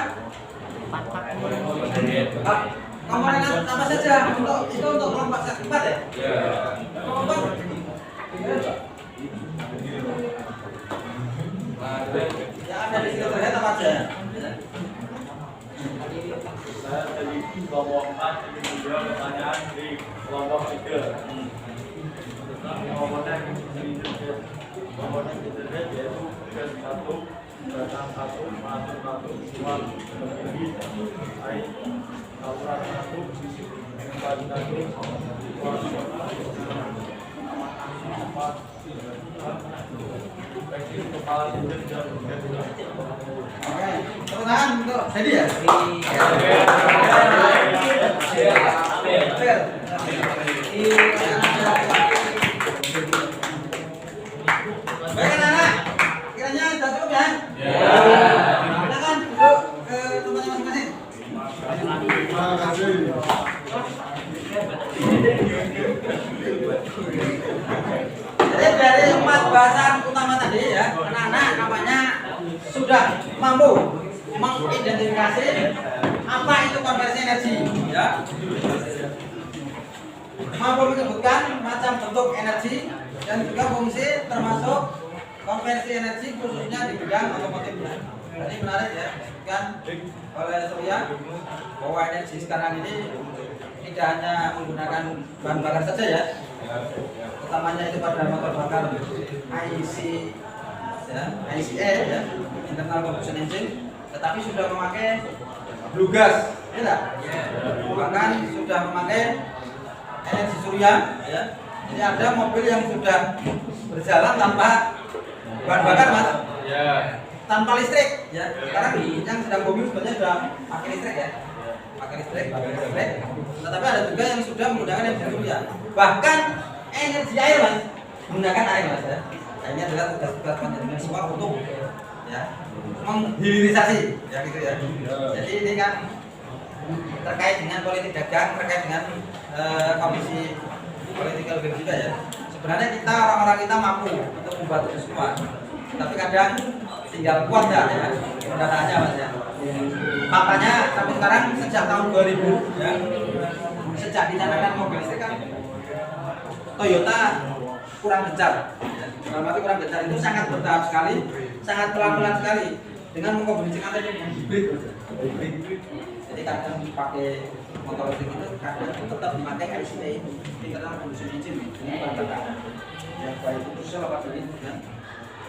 Komponen apa saja untuk itu untuk kelompok 4 ya? Iya. Kelompok yang ada di sini terlihat apa aja? Saya dari kelompok 4 ingin menjawab pertanyaan di kelompok 3. Komponen internet yaitu gas 1, batang 1, pengatur 1, kuat berdiri, air, saluran 1, empat 1, kuat kepala silinder dan Oke, tepuk tangan untuk Dedi ya? pembahasan utama tadi ya, anak-anak namanya sudah mampu mengidentifikasi apa itu konversi energi ya. Mampu menyebutkan macam bentuk energi dan juga fungsi termasuk konversi energi khususnya di bidang otomotif. Jadi menarik ya, disebutkan oleh Surya bahwa energi sekarang ini tidak hanya menggunakan bahan bakar saja ya, utamanya itu pada motor bakar ICE ya, internal combustion engine, tetapi sudah memakai blue gas, ya, bahkan sudah memakai energi surya ya. Jadi ada mobil yang sudah berjalan tanpa bahan bakar mas, tanpa listrik ya. Sekarang yang sedang booming sebenarnya sudah pakai listrik ya, pakai listrik. Tetapi ada juga yang sudah menggunakan energi surya, bahkan energi air mas, menggunakan air mas ya. Ini adalah tugas-tugas manajemen semua untuk ya menghilirisasi ya gitu ya. Jadi ini kan terkait dengan politik dagang, terkait dengan komisi political will juga ya. Sebenarnya kita orang-orang kita mampu untuk membuat itu semua, tapi kadang tinggal kuat ya pendataannya mas ya. Makanya sampai sekarang sejak tahun 2000 ya, sejak dicanangkan mobil listrik kan Toyota kurang gencar. Berarti kurang gencar itu sangat bertahap sekali, sangat pelan-pelan sekali dengan mengkombinasikan tadi hibrid. Jadi kadang dipakai motor listrik itu kadang tetap dipakai ICE, internal combustion engine. Ini bahan bakar yang baik itu diesel apa tadi dengan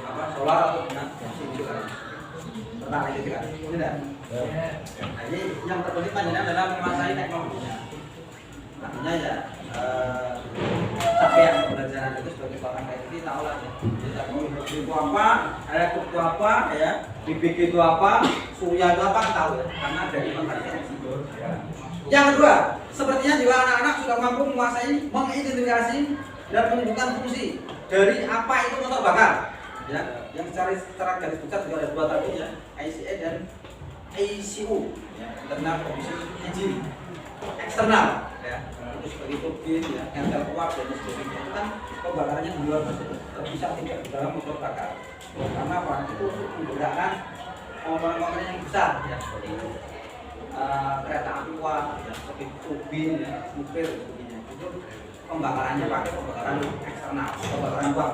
apa solar atau dengan bensin juga. Pernah itu juga. Tidak. Jadi yang terpenting panjenengan adalah menguasai teknologinya. Artinya ya tapi yang pembelajaran itu sebagai seorang IT tahu lah ya. Jadi itu apa, elektrik itu apa ya, BBG itu apa, surya itu apa tahu ya, karena dari konversi. Yang kedua, sepertinya juga anak-anak sudah mampu menguasai mengidentifikasi dan menyebutkan fungsi dari apa itu motor bakar. Ya, yang secara garis besar juga ada dua tadi ya, ICE dan ICU, ya, internal combustion engine, eksternal, ya, itu sebagai turbin, ya, engine kuat dan sebagainya. Itu kan pembakarannya di luar bisa tidak di dalam motor bakar. Karena apa? Itu menggunakan komponen-komponen yang besar, ya, seperti kereta api kuat, ya, seperti turbin, ya, mobil, sebagainya. Itu pembakarannya pakai pembakaran eksternal, pembakaran kuat.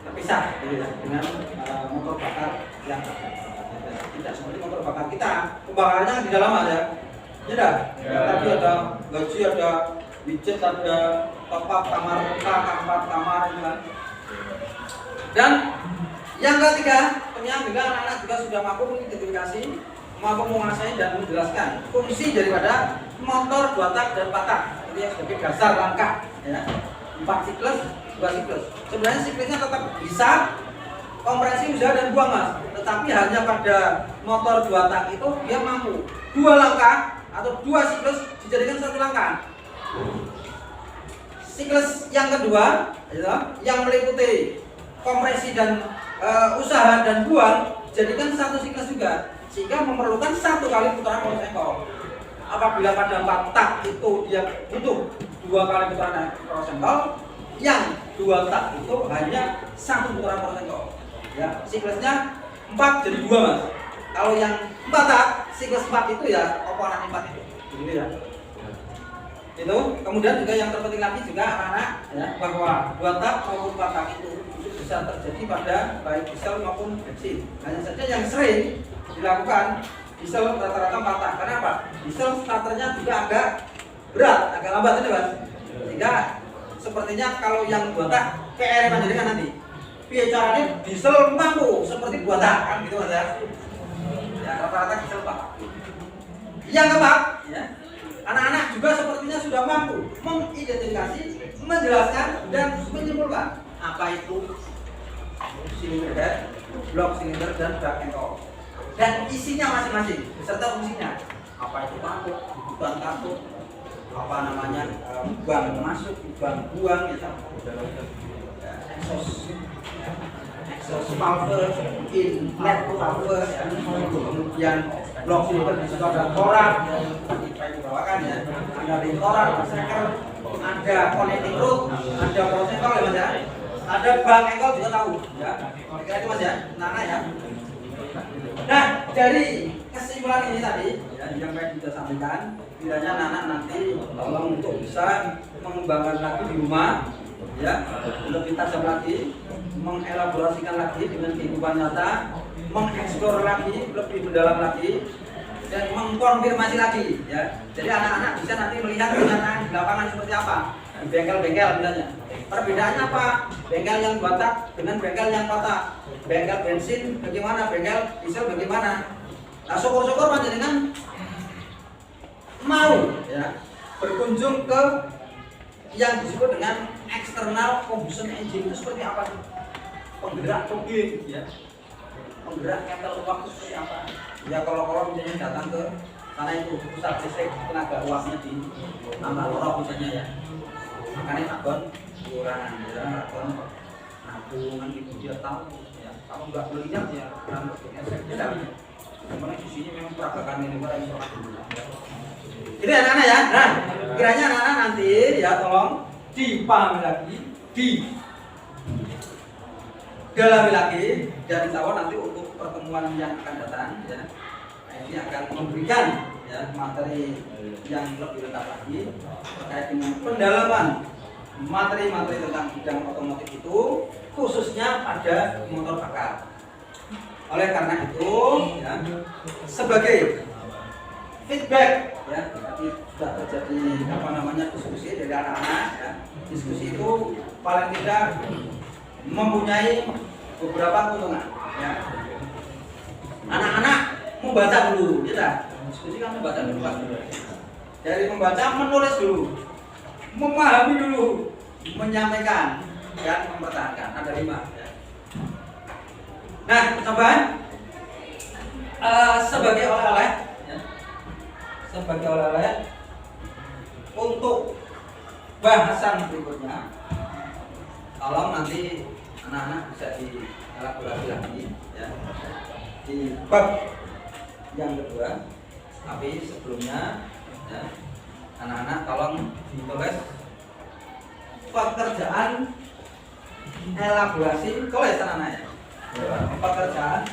Terpisah gitu ya, dengan motor bakar yang tidak seperti motor bakar kita, pembakarannya di dalam aja, ya. Tapi ada gaji, ada widget, ada top up kamar muka, kamar itu kan. Dan yang ketiga, ternyata juga anak-anak juga sudah mampu mengidentifikasi, mampu menguasai dan menjelaskan fungsi daripada motor 2 tak dan 4 tak, itu yang sebagai dasar langkah, ya. 4 siklus, 2 siklus. Sebenarnya siklusnya tetap bisa kompresi, usaha dan buang mas, tetapi hanya pada motor 2 tak itu dia mampu 2 langkah atau 2 siklus dijadikan 1 langkah. Siklus yang kedua yang meliputi kompresi dan usaha dan buang jadikan 1 siklus juga, sehingga memerlukan 1 kali putaran horizontal. Apabila pada 4 tak itu dia butuh 2 kali putaran horizontal, yang 2 tak itu hanya 1 putaran horizontal. Ya, siklusnya 4 jadi 2 mas. Kalau yang 4 tak, siklus 4 itu ya oponan 4 itu. Begini ya. Itu kemudian juga yang terpenting lagi juga anak-anak ya, bahwa 2 tak maupun 4 tak itu bisa terjadi pada baik diesel maupun bensin. Hanya saja yang sering dilakukan diesel rata-rata 4 tak. Kenapa? Diesel starternya juga agak berat, agak lambat ini mas. Sehingga sepertinya kalau yang 2 tak PR mandirikan nanti. Caranya diesel mampu seperti 2 tak kan gitu mas ya. Ya rata-rata diesel 4. Yang keempat, ya, anak-anak juga sepertinya sudah mampu mengidentifikasi, menjelaskan dan menyimpulkan apa itu silinder head, blok silinder dan bak engkol, dan isinya masing-masing beserta fungsinya. Apa itu katup, buang katup, apa namanya buang masuk, buang ya, exhaust valve, inlet valve, kemudian blok silinder di situ ada torak, dibawakan ya, ada ring torak, ada connecting rod, ada proses ya mas ya, Ada Bang Engkol juga tahu, ya. Kira itu Mas ya, Nana ya. Nah, dari kesimpulan ini tadi, ya, yang saya sudah sampaikan, kiranya Nana nanti tolong untuk bisa mengembangkan lagi di rumah, ya, lebih tajam lagi, mengelaborasikan lagi dengan kehidupan nyata, mengeksplor lagi, lebih mendalam lagi, dan mengkonfirmasi lagi, ya. Jadi anak-anak bisa nanti melihat kenyataan di lapangan seperti apa, di bengkel-bengkel misalnya. Perbedaannya apa? Bengkel yang dua tak dengan bengkel yang empat tak. Bengkel bensin bagaimana? Bengkel diesel bagaimana? Nah, syukur-syukur panjenengan mau, ya, berkunjung ke yang disebut dengan external combustion engine itu seperti apa sih? Penggerak turbin, ya. Penggerak kettle uap itu seperti apa? Ya kalau misalnya datang ke sana itu pusat listrik tenaga uapnya di Amaloro misalnya, ya. Makanya takon kurang, ya, takon nabungan itu dia tahu, ya. Kalau nggak melihat ya kan efek tidak. Sebenarnya di sini memang peragakan ini pada iso. Ini anak-anak ya. Nah, kiranya anak-anak nanti ya tolong dipahami lagi, dalami lagi, dan insya Allah nanti untuk pertemuan yang akan datang, ya, ini akan memberikan, ya, materi yang lebih lengkap lagi terkait dengan pendalaman materi-materi tentang bidang otomotif itu, khususnya pada motor bakar. Oleh karena itu, ya, sebagai feedback, ya, tadi sudah terjadi diskusi dari anak-anak, ya. Diskusi itu paling tidak mempunyai beberapa keuntungan, ya. Anak-anak membaca dulu, kita diskusi kan membaca dulu, dari membaca menulis dulu, memahami dulu, menyampaikan dan mempertahankan. Ada 5, ya. Nah, tambahan sebagai oleh-oleh, ya, sebagai oleh-oleh untuk bahasan berikutnya, tolong nanti anak-anak bisa dielaborasi lagi, ya, di bab yang kedua. Tapi sebelumnya, ya, anak-anak tolong ditulis pekerjaan elaborasi, tulis anak-anak, ya. Pekerjaan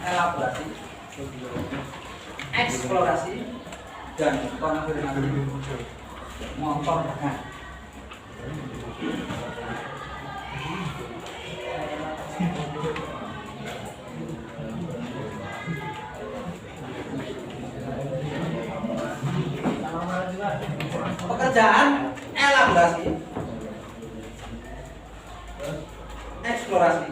elaborasi, eksplorasi dan konfirmasi motor bakar. Pekerjaan elaborasi, eksplorasi,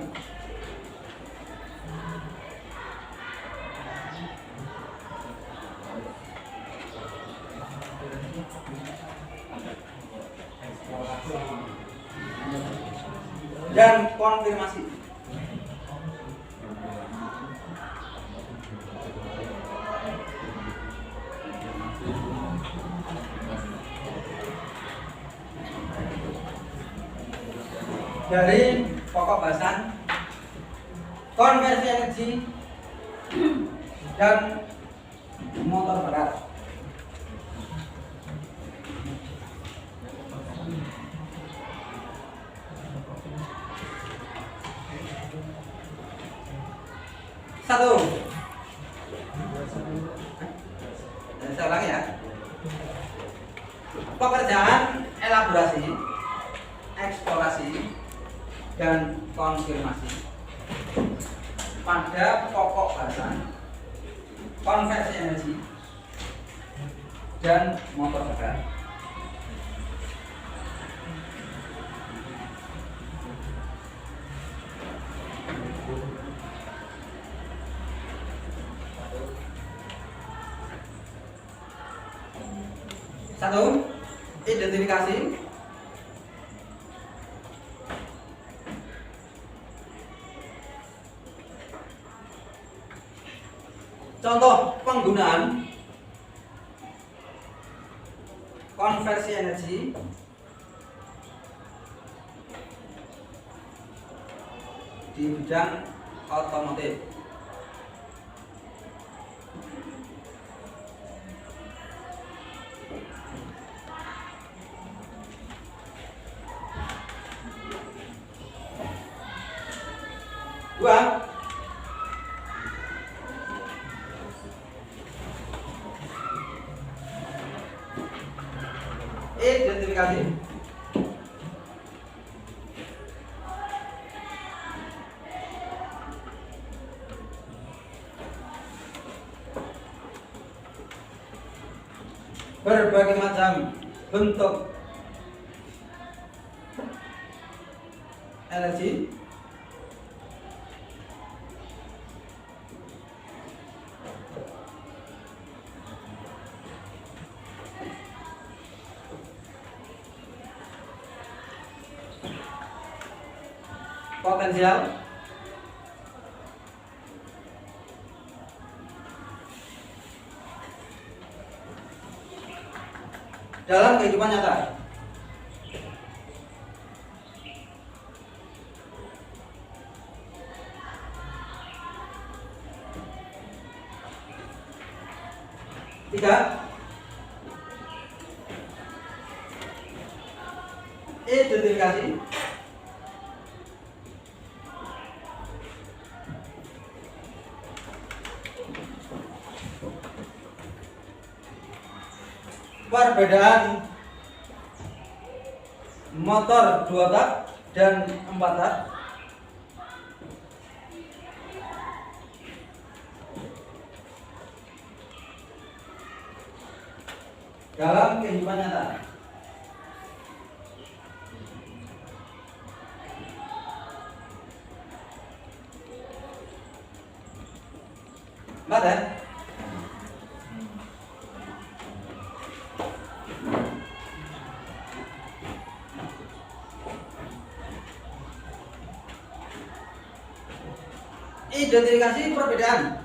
dan konfirmasi. Dari pokok bahasan konversi energi dan motor bakar. Satu. Saya ulangi, ya. Pekerjaan elaborasi, eksplorasi, dan konfirmasi pada pokok bahasan konversi energi dan motor bakar. Satu, identifikasi. Contoh penggunaan konversi energi di bidang otomotif. identifikasi. Berbagai macam bentuk energi potensial dalam kehidupan nyata. Tiga, identifikasi. Perbedaan motor 2 tak dan 4 tak dalam kehidupan nyata. Empat ya? Identifikasi perbedaan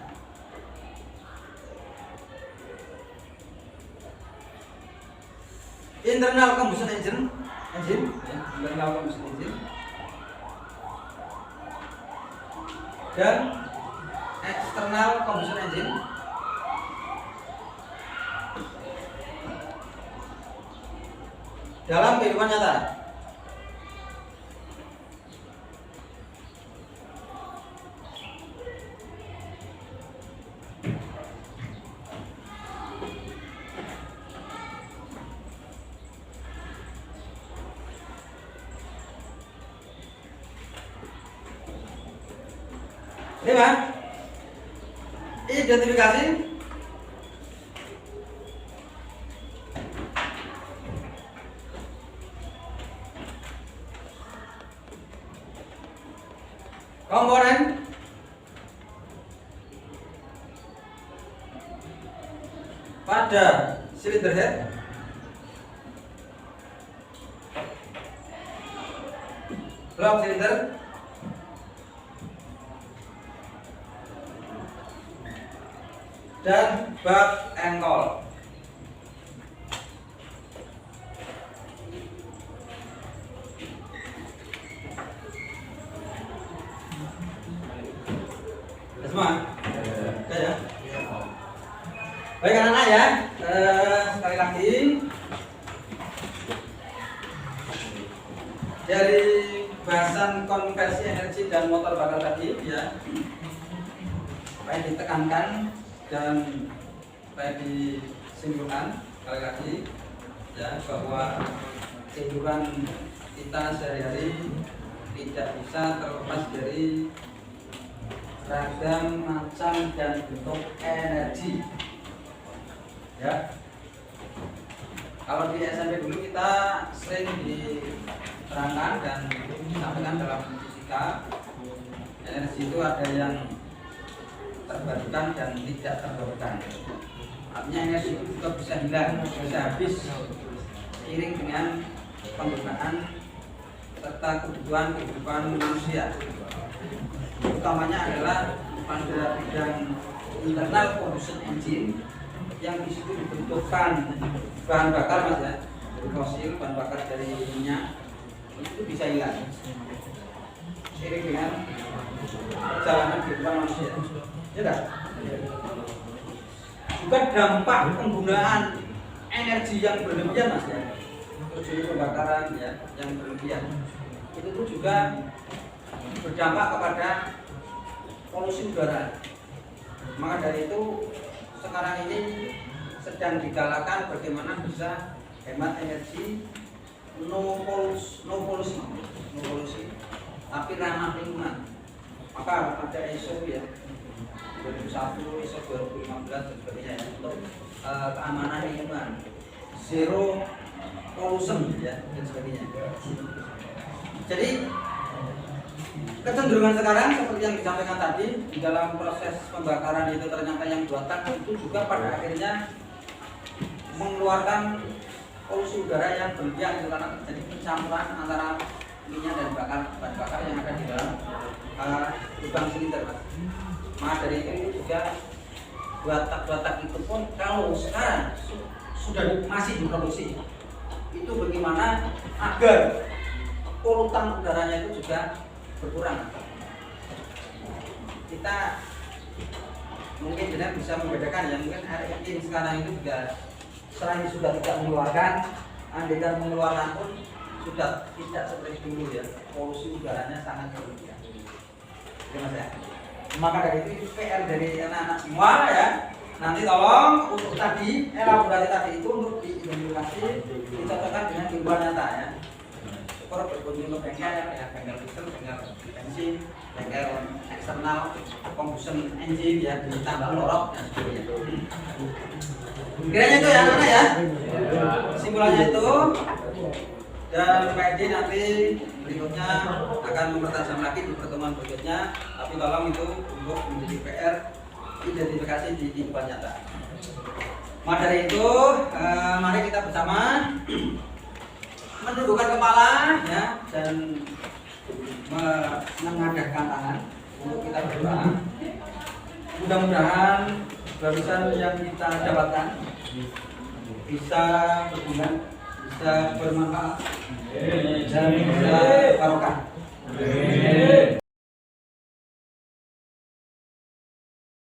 internal combustion engine ya, internal combustion engine dan external combustion engine dalam kehidupan nyata. Lima, identifikasi komponen pada silinder head blok silinder dan bak engkol. Semua? Oke ya. Baik anak-anak ya, sekali lagi dari bahasan konversi energi dan motor bakar tadi ya, supaya ditekankan dan supaya disimpulkan sekali lagi ya, bahwa kehidupan kita sehari-hari tidak bisa terlepas dari ragam macam dan bentuk energi ya. Kalau di SMP dulu kita sering diterangkan dan disampaikan dalam fisika, energi itu ada yang terbarukan dan tidak terbarukan. Artinya energi itu juga bisa hilang, bisa habis seiring dengan penggunaan serta kebutuhan manusia. Utamanya adalah pada bidang internal combustion engine yang di situ dibentukkan bahan bakar mas ya, dari fosil, bahan bakar dari minyak itu bisa hilang seiring dengan perjalanan kehidupan manusia. Ya kan? Juga dampak penggunaan energi yang berlebihan mas ya, terjadi pembakaran ya yang berlebihan itu pun juga berdampak kepada polusi udara. Maka dari itu sekarang ini sedang digalakan bagaimana bisa hemat energi, no polusi, tapi ramah lingkungan. Maka ada ISO ya 2001, ISO 2015 dan sebagainya ya, untuk keamanan lingkungan, zero pollution ya dan sebagainya. Jadi kecenderungan sekarang seperti yang disampaikan tadi, di dalam proses pembakaran itu ternyata yang buatan itu juga pada akhirnya mengeluarkan polusi udara yang berlebihan itu karena terjadi pencampuran antara minyak dan bahan bakar yang ada di dalam lubang silinder. Maka dari itu juga buatan itu pun kalau sekarang sudah masih diproduksi, itu bagaimana agar polutan udaranya itu juga berkurang. Kita mungkin benar bisa membedakan ya, mungkin RI sekarang itu juga selain sudah tidak mengeluarkan, andaikan mengeluarkan pun sudah tidak seperti dulu ya, polusi udaranya sangat berlebihan. Ya Mas ya. Maka dari itu PR dari anak-anak semua ya, nanti tolong untuk tadi elaborasi tadi itu untuk diidentifikasi, dicocokkan dengan kehidupan nyata ya. Syukur berkunjung ke bengkel ya, bengkel diesel, bengkel bensin, bengkel eksternal, combustion engine ya, ditambah lorok dan sebagainya. Kiranya itu ya anak-anak ya. Kesimpulannya itu, dan Pak Edi nanti berikutnya akan mempertajam lagi di pertemuan berikutnya, tapi tolong itu untuk menjadi PR identifikasi di kehidupan nyata. Maka dari itu, mari kita bersama menundukkan kepala ya, dan mengadahkan tangan untuk kita berdoa. Mudah-mudahan barisan yang kita dapatkan bisa berguna, bisa bermanfaat, dan bisa barokah.